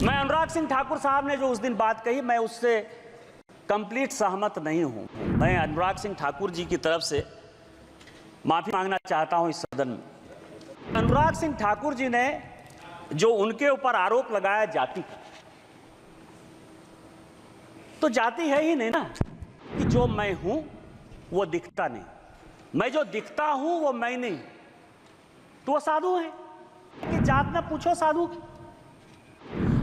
मैं अनुराग सिंह ठाकुर साहब ने जो उस दिन बात कही, मैं उससे कंप्लीट सहमत नहीं हूं। मैं अनुराग सिंह ठाकुर जी की तरफ से माफी मांगना चाहता हूं इस सदन में। अनुराग सिंह ठाकुर जी ने जो उनके ऊपर आरोप लगाया जाति का, तो जाति है ही नहीं ना कि जो मैं हूं वो दिखता नहीं, मैं जो दिखता हूं वो मैं नहीं, तो वो साधु है कि जात में पूछो साधु की।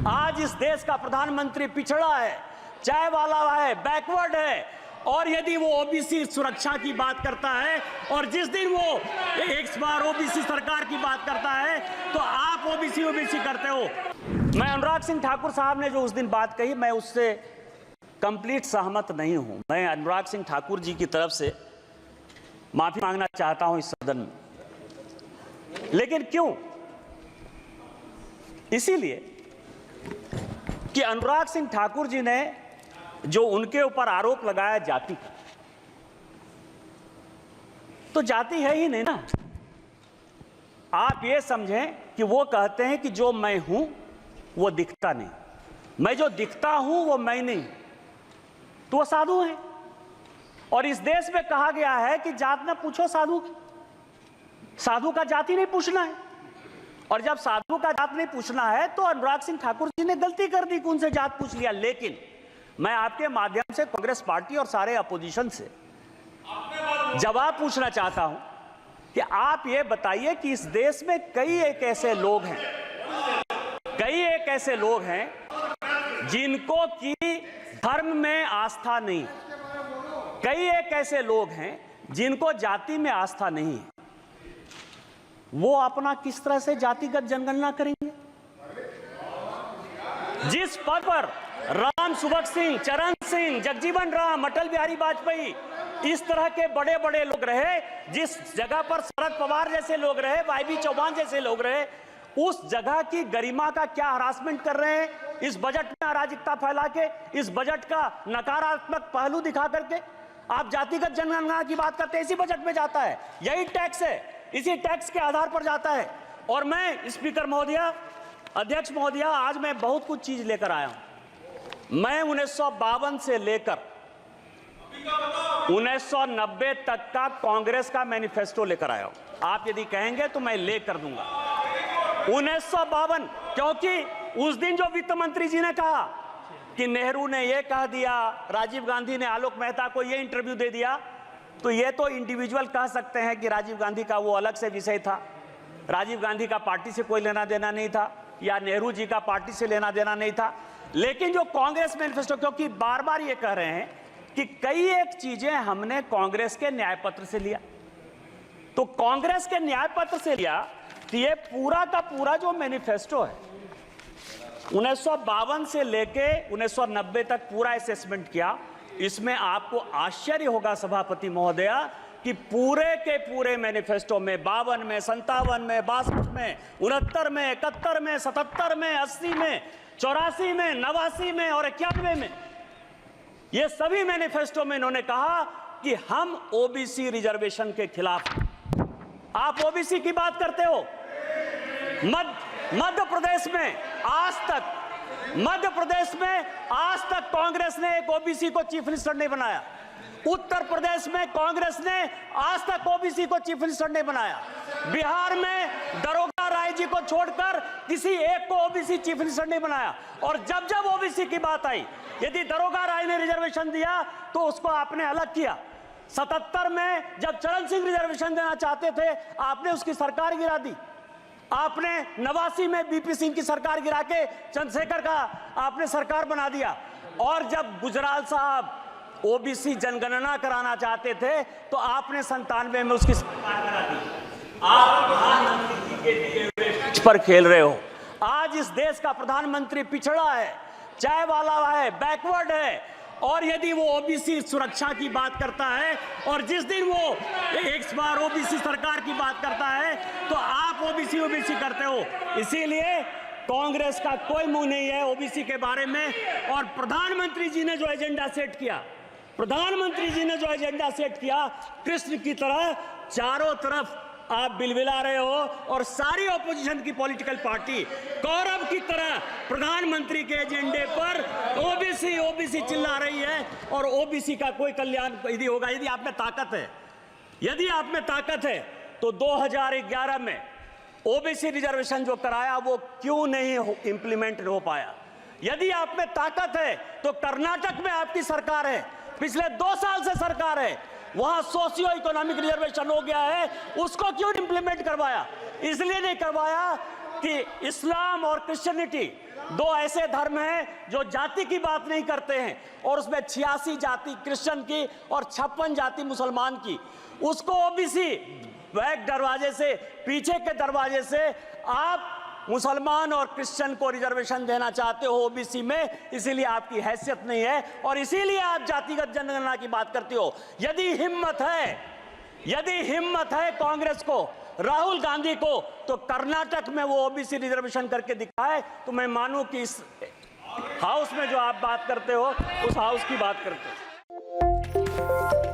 आज इस देश का प्रधानमंत्री पिछड़ा है, चाय वाला है, बैकवर्ड है, और यदि वो ओबीसी सुरक्षा की बात करता है और जिस दिन वो एक बार ओबीसी सरकार की बात करता है तो आप ओबीसी करते हो। मैं अनुराग सिंह ठाकुर साहब ने जो उस दिन बात कही, मैं उससे कंप्लीट सहमत नहीं हूं। मैं अनुराग सिंह ठाकुर जी की तरफ से माफी मांगना चाहता हूं इस सदन में। लेकिन क्यों? इसीलिए कि अनुराग सिंह ठाकुर जी ने जो उनके ऊपर आरोप लगाया जाति का, तो जाति है ही नहीं ना। आप ये समझें कि वो कहते हैं कि जो मैं हूं वो दिखता नहीं, मैं जो दिखता हूं वो मैं नहीं, तो वो साधु है। और इस देश में कहा गया है कि जात में पूछो साधु की, साधु का जाति नहीं पूछना है। और जब साधु का जात नहीं पूछना है तो अनुराग सिंह ठाकुर जी ने गलती कर दी कि उनसे जात पूछ लिया। लेकिन मैं आपके माध्यम से कांग्रेस पार्टी और सारे अपोजिशन से जवाब पूछना चाहता हूं कि आप ये बताइए कि इस देश में कई एक ऐसे लोग हैं जिनको की धर्म में आस्था नहीं, कई एक ऐसे लोग हैं जिनको जाति में आस्था नहीं है, वो अपना किस तरह से जातिगत जनगणना करेंगे? जिस पद पर राम सुभग सिंह, चरण सिंह, जगजीवन राम, अटल बिहारी वाजपेयी, इस तरह के बड़े बड़े लोग रहे, जिस जगह पर शरद पवार जैसे लोग रहे, वाईबी चौहान जैसे लोग रहे, उस जगह की गरिमा का क्या हरासमेंट कर रहे हैं इस बजट में अराजकता फैला के, इस बजट का नकारात्मक पहलू दिखा करके आप जातिगत जनगणना की बात करते हैं। इसी बजट में जाता है, यही टैक्स है, इसी टैक्स के आधार पर जाता है। और मैं स्पीकर महोदया, अध्यक्ष महोदया, आज मैं बहुत कुछ चीज लेकर आया हूं। मैं 1952 से लेकर 1990 तक का कांग्रेस का मैनिफेस्टो लेकर आया हूं। आप यदि कहेंगे तो मैं लेकर दूंगा 1952, क्योंकि उस दिन जो वित्त मंत्री जी ने कहा कि नेहरू ने यह कह दिया, राजीव गांधी ने आलोक मेहता को यह इंटरव्यू दे दिया, तो ये तो इंडिविजुअल कह सकते हैं कि राजीव गांधी का वो अलग से विषय था, राजीव गांधी का पार्टी से कोई लेना देना नहीं था, या नेहरू जी का पार्टी से लेना देना नहीं था। लेकिन जो कांग्रेस मैनिफेस्टो, क्योंकि बार बार ये कह रहे हैं कि कई एक चीजें हमने कांग्रेस के न्याय पत्र से लिया, तो कांग्रेस के न्याय पत्र से लिया, तो ये पूरा का पूरा जो मैनिफेस्टो है 1952 से लेके 1990 तक पूरा असेसमेंट किया। इसमें आपको आश्चर्य होगा सभापति महोदया कि पूरे के पूरे मैनिफेस्टो में 52 में, 57 में, 62 में, 69 में, 71 में, 77 में, 80 में, 84 में, 89 में और 91 में, ये सभी मैनिफेस्टो में इन्होंने कहा कि हम ओबीसी रिजर्वेशन के खिलाफ। आप ओबीसी की बात करते हो, मध्य प्रदेश में आज तक कांग्रेस ने एक ओबीसी को चीफ मिनिस्टर नहीं बनाया। उत्तर प्रदेश में कांग्रेस ने आज तक ओबीसी को चीफ मिनिस्टर नहीं बनाया। बिहार में दरोगा राय जी को छोड़कर किसी एक को ओबीसी चीफ मिनिस्टर नहीं बनाया। और जब जब ओबीसी की बात आई, यदि दरोगा राय ने रिजर्वेशन दिया तो उसको आपने अलग किया। 77 में जब चरण सिंह रिजर्वेशन देना चाहते थे, आपने उसकी सरकार गिरा दी। आपने 89 में बीपी सिंह की सरकार गिरा के चंद्रशेखर का आपने सरकार बना दिया। और जब गुजराल साहब ओबीसी जनगणना कराना चाहते थे तो आपने 97 में उसकी सरकार करा दी। आप प्रधानमंत्री जी के दिए पर खेल रहे हो। आज इस देश का प्रधानमंत्री पिछड़ा है, चाय वाला है, बैकवर्ड है, और यदि वो ओबीसी सुरक्षा की बात करता है और जिस दिन वो एक बार ओबीसी सरकार की बात करता है तो आप ओबीसी करते हो। इसीलिए कांग्रेस का कोई मुंह नहीं है ओबीसी के बारे में। और प्रधानमंत्री जी ने जो एजेंडा सेट किया, कृष्ण की तरह चारों तरफ आप बिलबिला रहे हो और सारी ऑपोजिशन की पॉलिटिकल पार्टी कौरव की तरह प्रधानमंत्री के एजेंडे पर ओबीसी ओबीसी चिल्ला रही है और ओबीसी का कोई कल्याण यदि होगा, यदि आप में ताकत है, यदि आप में ताकत है तो 2011 में ओबीसी रिजर्वेशन जो कराया वो क्यों नहीं इंप्लीमेंट हो पाया? यदि आप में ताकत है तो कर्नाटक में आपकी सरकार है, पिछले 2 साल से सरकार है, वहां सोशियो इकोनॉमिक रिजर्वेशन हो गया है, उसको क्यों इंप्लीमेंट करवाया? इसलिए नहीं करवाया कि इस्लाम और क्रिश्चियनिटी 2 ऐसे धर्म हैं जो जाति की बात नहीं करते हैं और उसमें 86 जाति क्रिश्चियन की और 56 जाति मुसलमान की, उसको ओबीसी बैक दरवाजे से, पीछे के दरवाजे से आप मुसलमान और क्रिश्चियन को रिजर्वेशन देना चाहते हो ओबीसी में, इसीलिए आपकी हैसियत नहीं है और इसीलिए आप जातिगत जनगणना की बात करते हो। यदि हिम्मत है कांग्रेस को, राहुल गांधी को, तो कर्नाटक में वो ओबीसी रिजर्वेशन करके दिखाए तो मैं मानूं कि इस हाउस में जो आप बात करते हो उस हाउस की बात करते हो।